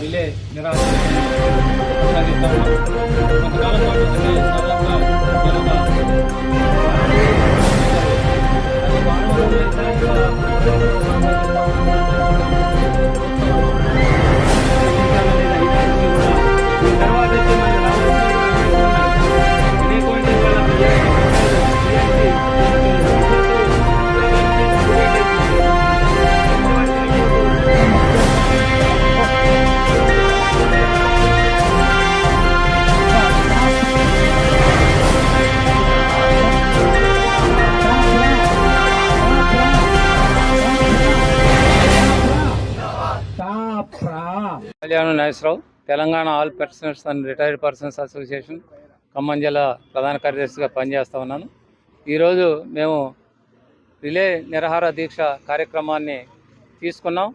Relay కొంతకాలం పాటు అంటే Kalyan Nageswara Rao, Telangana all pensioners and retired persons association Khammam జిల్లా ప్రధాన కార్యదర్శిగా పనిచేస్తూ ఉన్నాను. ఈరోజు మేము రిలే నిరాహార దీక్ష కార్యక్రమాన్ని తీసుకున్నాం.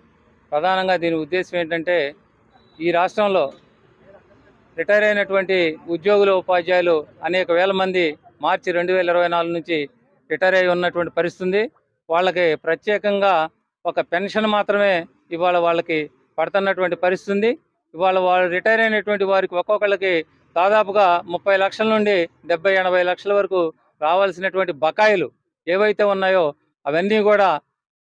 ప్రధానంగా దీని ఉద్దేశం ఏంటంటే, ఈ రాష్ట్రంలో రిటైర్ అయినటువంటి ఉద్యోగులు, ఉపాధ్యాయులు అనేక వేల మంది మార్చి 2024 నుంచి రిటైర్ అయి ఉన్నటువంటి పరిస్థితి. వాళ్ళకి ప్రత్యేకంగా ఒక పెన్షన్ మాత్రమే ఇవాళ వాళ్ళకి పడుతున్నటువంటి పరిస్థితి. ఇవాళ వాళ్ళు రిటైర్ అయినటువంటి వారికి ఒక్కొక్కళ్ళకి దాదాపుగా 30 లక్షల నుండి 70-80 లక్షల వరకు రావాల్సినటువంటి బకాయిలు ఏవైతే ఉన్నాయో అవన్నీ కూడా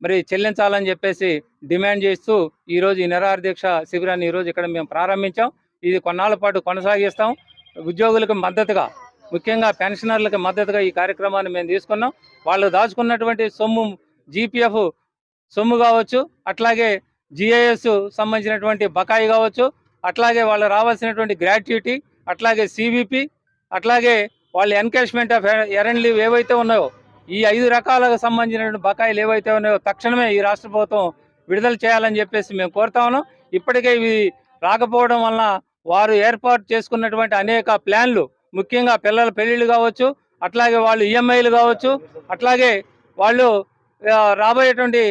మరి చెల్లించాలని చెప్పేసి డిమాండ్ చేస్తూ ఈరోజు ఈ నిరాహార దీక్ష శిబిరాన్ని ఈరోజు ఇక్కడ మేము ప్రారంభించాం. ఇది కొన్నాళ్ళ పాటు కొనసాగిస్తాం. ఉద్యోగులకు మద్దతుగా, ముఖ్యంగా పెన్షనర్లకు మద్దతుగా ఈ కార్యక్రమాన్ని మేము తీసుకున్నాం. వాళ్ళు దాచుకున్నటువంటి సొమ్ము, జీపీఎఫ్ సొమ్ము కావచ్చు, అట్లాగే జిఐఎస్ సంబంధించినటువంటి బకాయి కావచ్చు, అట్లాగే వాళ్ళు రావాల్సినటువంటి గ్రాట్యుటీ, అట్లాగే సివిపి, అట్లాగే వాళ్ళ ఎన్కాష్మెంట్ ఆఫ్ ఎర్న్ లీవ్ ఏవైతే ఉన్నాయో ఈ 5 రకాలకు సంబంధించినటువంటి బకాయిలు ఏవైతే ఉన్నాయో తక్షణమే ఈ రాష్ట్ర ప్రభుత్వం విడుదల చేయాలని చెప్పేసి మేము కోరుతా ఉన్నాం. ఇప్పటికే ఇవి రాకపోవడం వలన వారు ఏర్పాటు చేసుకున్నటువంటి అనేక ప్లాన్లు, ముఖ్యంగా పిల్లల పెళ్లిళ్ళు కావచ్చు, అట్లాగే వాళ్ళు ఈఎంఐలు కావచ్చు, అట్లాగే వాళ్ళు రాబోయేటువంటి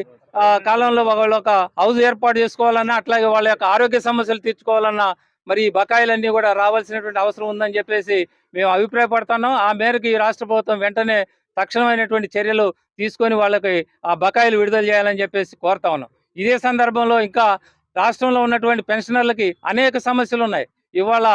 కాలంలో వాళ్ళ ఒక హౌస్ ఏర్పాటు చేసుకోవాలన్నా, అట్లాగే వాళ్ళ యొక్క ఆరోగ్య సమస్యలు తీర్చుకోవాలన్నా మరి ఈ బకాయిలన్నీ కూడా రావాల్సినటువంటి అవసరం ఉందని చెప్పేసి మేము అభిప్రాయపడుతున్నాం. ఆ మేరకు ఈ రాష్ట్ర ప్రభుత్వం వెంటనే తక్షణమైనటువంటి చర్యలు తీసుకొని వాళ్ళకి ఆ బకాయిలు విడుదల చేయాలని చెప్పేసి కోరుతా ఉన్నాం. ఇదే సందర్భంలో ఇంకా రాష్ట్రంలో ఉన్నటువంటి పెన్షనర్లకి అనేక సమస్యలు ఉన్నాయి. ఇవాళ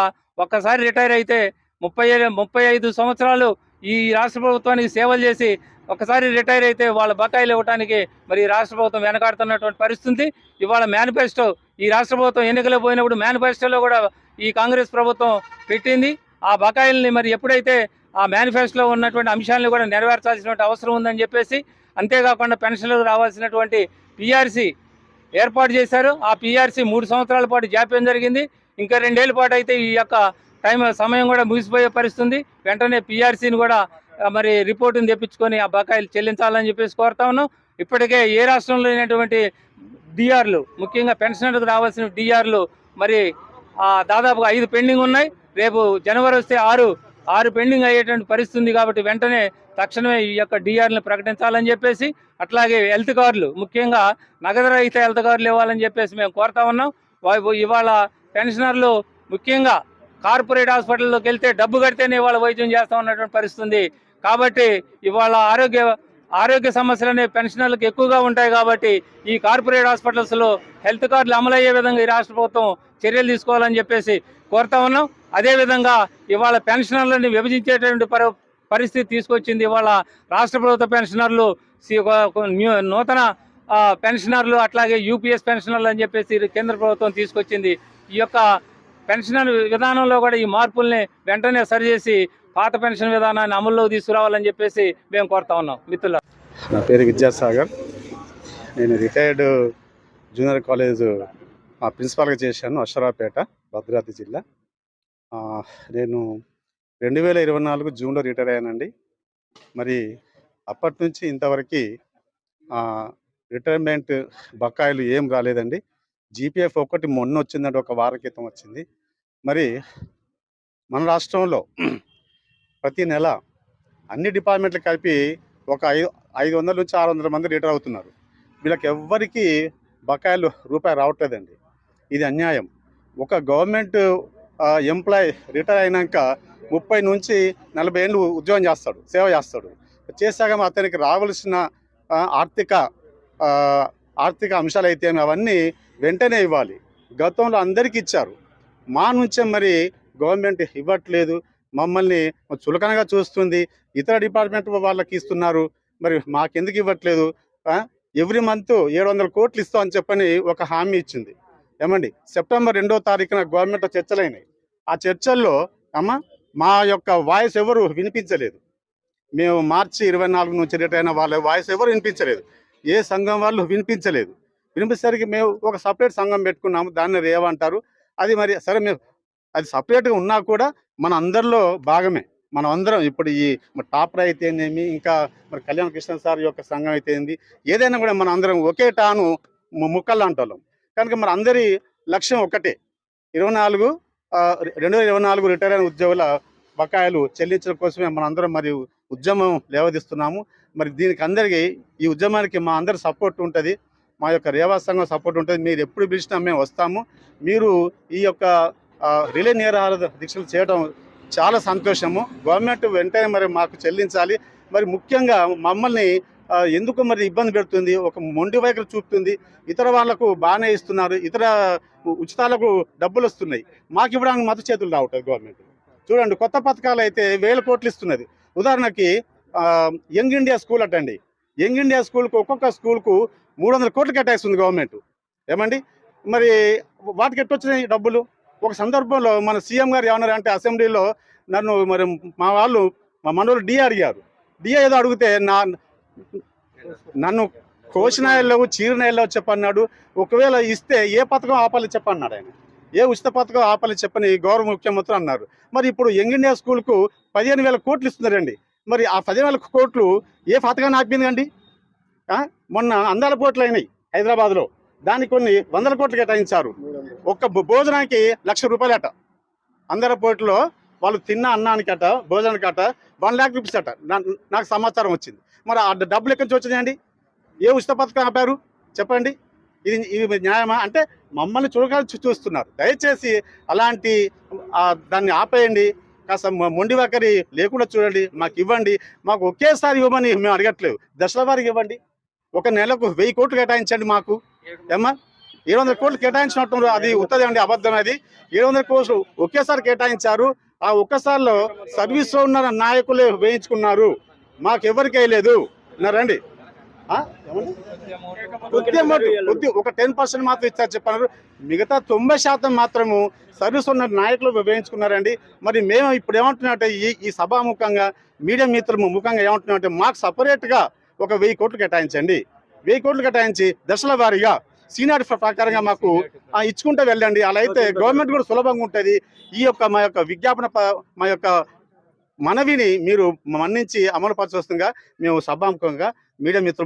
ఒక్కసారి రిటైర్ అయితే 35 సంవత్సరాలు ఈ రాష్ట్ర ప్రభుత్వానికి సేవలు చేసి ఒకసారి రిటైర్ అయితే వాళ్ళ బకాయిలు ఇవ్వడానికి మరి రాష్ట్ర ప్రభుత్వం వెనకాడుతున్నటువంటి పరిస్థితి. ఇవాళ మేనిఫెస్టో, ఈ రాష్ట్ర ప్రభుత్వం ఎన్నికలు పోయినప్పుడు మేనిఫెస్టోలో కూడా ఈ కాంగ్రెస్ ప్రభుత్వం పెట్టింది. ఆ బకాయిల్ని మరి ఎప్పుడైతే ఆ మేనిఫెస్టోలో ఉన్నటువంటి అంశాలను కూడా నెరవేర్చాల్సినటువంటి అవసరం ఉందని చెప్పేసి, అంతేకాకుండా పెన్షన్లకు రావాల్సినటువంటి పిఆర్సీ ఏర్పాటు చేశారు. ఆ పిఆర్సీ 3 సంవత్సరాల పాటు జాప్యం జరిగింది. ఇంకా 2 ఏళ్ల పాటు అయితే ఈ యొక్క సమయం కూడా ముగిసిపోయే పరిస్థితి. వెంటనే పిఆర్సీని కూడా మరి రిపోర్టును తెప్పించుకొని ఆ బకాయిలు చెల్లించాలని చెప్పేసి కోరుతా ఉన్నాం. ఇప్పటికే ఏ రాష్ట్రంలో లేనటువంటి డిఆర్లు, ముఖ్యంగా పెన్షనర్లకు రావాల్సిన డిఆర్లు మరి దాదాపుగా 5 పెండింగ్ ఉన్నాయి. రేపు జనవరి వస్తే 6 పెండింగ్ అయ్యేటువంటి పరిస్థితి. కాబట్టి వెంటనే తక్షణమే ఈ యొక్క డిఆర్ని ప్రకటించాలని చెప్పేసి, అట్లాగే హెల్త్ కార్డులు, ముఖ్యంగా నగదు రహిత హెల్త్ కార్డులు ఇవ్వాలని చెప్పేసి మేము కోరుతా ఉన్నాం. ఇవాళ పెన్షనర్లు ముఖ్యంగా కార్పొరేట్ హాస్పిటల్లోకి వెళ్తే డబ్బు కడితేనే ఇవాళ వైద్యం చేస్తూ ఉన్నటువంటి పరిస్థితి. కాబట్టి ఇవాళ ఆరోగ్య సమస్యలు అనేవి పెన్షనర్లకు ఎక్కువగా ఉంటాయి. కాబట్టి ఈ కార్పొరేట్ హాస్పిటల్స్లో హెల్త్ కార్డులు అమలయ్యే విధంగా ఈ రాష్ట్ర ప్రభుత్వం చర్యలు తీసుకోవాలని చెప్పేసి కోరుతా ఉన్నాం. అదేవిధంగా ఇవాళ పెన్షనర్లని విభజించేటువంటి పరిస్థితి తీసుకొచ్చింది. ఇవాళ రాష్ట్ర ప్రభుత్వ పెన్షనర్లు, నూతన పెన్షనర్లు, అట్లాగే యూపీఎస్ పెన్షనర్లు అని చెప్పేసి కేంద్ర ప్రభుత్వం తీసుకొచ్చింది. ఈ యొక్క పెన్షన్ విధానంలో కూడా ఈ మార్పుల్ని వెంటనే సరిచేసి పాత పెన్షన్ విధానాన్ని అమల్లోకి తీసుకురావాలని చెప్పేసి మేము కోరుతా ఉన్నాం. మిత్రుల, నా పేరు విద్యాసాగర్. నేను రిటైర్డ్ జూనియర్ కాలేజ్ ప్రిన్సిపాల్గా చేశాను, అశ్వరావుపేట, భద్రాద్రి జిల్లా. నేను 2024 జూన్లో రిటైర్ అయ్యానండి. మరి అప్పటి నుంచి ఇంతవరకు రిటైర్మెంట్ బకాయిలు ఏం రాలేదండి. జీపీఎఫ్ ఒకటి మొన్న వచ్చిందంటే, ఒక వారం క్రితం వచ్చింది. మరి మన రాష్ట్రంలో ప్రతి నెల అన్ని డిపార్ట్మెంట్లు కలిపి ఒక 500 నుంచి 600 మంది రిటైర్ అవుతున్నారు. వీళ్ళకి ఎవ్వరికి బకాయిలు రూపాయి రావట్లేదండి. ఇది అన్యాయం. ఒక గవర్నమెంట్ ఎంప్లాయ్ రిటైర్ అయినాక 30 నుంచి 40 ఏళ్ళు ఉద్యోగం చేస్తాడు, సేవ చేస్తాడు. చేశాక అతనికి రావాల్సిన ఆర్థిక ఆర్థిక అంశాలు అయితే అవన్నీ వెంటనే ఇవ్వాలి. గతంలో అందరికీ ఇచ్చారు, మా నుంచే మరి గవర్నమెంట్ ఇవ్వట్లేదు, మమ్మల్ని చులకనగా చూస్తుంది. ఇతర డిపార్ట్మెంట్ వాళ్ళకి ఇస్తున్నారు, మరి మాకెందుకు ఇవ్వట్లేదు? ఎవ్రీ మంత్ 700 కోట్లు ఇస్తాం అని చెప్పని ఒక హామీ ఇచ్చింది. ఏమండి, సెప్టెంబర్ 2వ తారీఖున గవర్నమెంట్ చర్చలైనాయి. ఆ చర్చల్లో మా యొక్క వాయిస్ ఎవరు వినిపించలేదు. మేము మార్చి 24 నుంచి రిటైర్ అయిన వాళ్ళ వాయిస్ ఎవరు వినిపించలేదు. ఏ సంఘం వాళ్ళు వినిపించలేదు. వినిపించేసరికి మేము ఒక సపరేట్ సంఘం పెట్టుకున్నాము, దాన్ని రేవంటారు. అది మరి సరే, మేము అది సపరేట్గా ఉన్నా కూడా మన అందరిలో భాగమే. మనం అందరం ఇప్పుడు ఈ టాపర్ అయితేనేమి, ఇంకా మరి కళ్యాణ కృష్ణ సార్ యొక్క సంఘం అయితేంది, ఏదైనా కూడా మన అందరం ఒకే టాను ముక్కలు అంటాం. కనుక మరి అందరి లక్ష్యం ఒకటే, 2024 రిటైర్ అయిన ఉద్యోగుల బకాయిలు చెల్లించడం కోసమే మనందరం మరి ఉద్యమం లేవదీస్తున్నాము. మరి దీనికి అందరికీ, ఈ ఉద్యమానికి మా అందరి సపోర్ట్ ఉంటుంది, మా యొక్క రేవా సంఘం సపోర్ట్ ఉంటుంది. మీరు ఎప్పుడు పిలిచినా మేము వస్తాము. మీరు ఈ యొక్క రిలే నిరాహార దీక్షలు చేయడం చాలా సంతోషము. గవర్నమెంట్ వెంటనే మరి మాకు చెల్లించాలి. మరి ముఖ్యంగా మమ్మల్ని ఎందుకు మరి ఇబ్బంది పెడుతుంది, ఒక మొండి వైఖరి చూపుతుంది. ఇతర వాళ్లకు బాగానే ఇస్తున్నారు, ఇతర ఉచితాలకు డబ్బులు వస్తున్నాయి, మాకు ఇవ్వడానికి మత చేతులు రావట్లేదు గవర్నమెంట్. చూడండి, కొత్త పథకాలు అయితే 1000 కోట్లు ఇస్తున్నది. ఉదాహరణకి యంగ్ ఇండియా స్కూల్ అటండి, యంగ్ ఇండియా స్కూల్కు ఒక్కొక్క స్కూల్కు 300 కోట్లు కేటాయిస్తుంది గవర్నమెంట్. ఏమండి, మరి వాటికి ఎట్టొచ్చినాయి డబ్బులు? ఒక సందర్భంలో మన సీఎం గారు ఏమన్నారంటే అసెంబ్లీలో, నన్ను మరి మా మనోళ్ళు డిఏ అడిగారు. డిఏ ఏదో అడిగితే నన్ను కోసినాయల్లో చీరినాయల్లో చెప్పన్నాడు. ఒకవేళ ఇస్తే ఏ పథకం ఆపాలి చెప్పన్నాడు ఆయన. ఏ ఉచిత పథకం ఆపాలి చెప్పని గౌరవ ముఖ్యమంత్రి అన్నారు. మరి ఇప్పుడు యంగ్ ఇండియా స్కూల్కు 15,000 కోట్లు ఇస్తున్నారండి. మరి ఆ 15,000 కోట్లు ఏ పథకాన్ని ఆపిందండి? మొన్న అందాల పోట్లు అయినాయి హైదరాబాద్లో, దానికి కొన్ని 100 కోట్లు కేటాయించారు. ఒక్క భోజనానికి 1,00,000 రూపాయలు అట. అందాల పోట్లో వాళ్ళు తిన్న అన్నానికి అట, భోజనానికి అట 1 lakh రూపీస్ అట. నాకు సమాచారం వచ్చింది. మరి ఆ డబ్బులు ఎక్కడి నుంచి వచ్చినాయండి? ఏ ఉచిత పథకం ఆపారు చెప్పండి? ఇది న్యాయమా? అంటే మమ్మల్ని చూస్తున్నారు. దయచేసి అలాంటి దాన్ని ఆపేయండి. కాస్త మొండి వైఖరి లేకుండా చూడండి, మాకు ఇవ్వండి. మాకు ఒకేసారి ఇవ్వమని మేము అడగట్లేదు, దశల వారికి ఇవ్వండి. ఒక నెలకు 1000 కోట్లు కేటాయించండి. మాకు 700 కోట్లు కేటాయించినట్టు అది ఉత్తది అండి, అబద్ధం. అది 700 కోట్లు ఒకేసారి కేటాయించారు. ఆ ఒక్కసారిలో సర్వీస్లో ఉన్న నాయకులే వేయించుకున్నారు, మాకు ఎవరికి వేయలేదు. రండి, ఒక 10% మాత్రం ఇచ్చారు చెప్పన్నారు. మిగతా 90% మాత్రము సర్వీస్ ఉన్న నాయకులు వేయించుకున్నారండి. మరి మేము ఇప్పుడు ఏమంటున్నామంటే, ఈ సభాముఖంగా మీడియా మిత్రుల ముఖంగా ఏమంటున్నామంటే, మాకు సపరేట్గా ఒక 1000 కోట్లు కేటాయించండి. 1000 కోట్లు కేటాయించి దశల వారీగా సీనియారిటీ ప్రకారంగా మాకు ఇచ్చుకుంటూ వెళ్ళండి. అలా అయితే గవర్నమెంట్ కూడా సులభంగా ఉంటుంది. ఈ యొక్క మా యొక్క విజ్ఞాపన మా యొక్క మనవిని మీరు మన్నించి అమలు పరచవలసిందిగా మేము సభాముఖంగా మీడియా మిత్రులు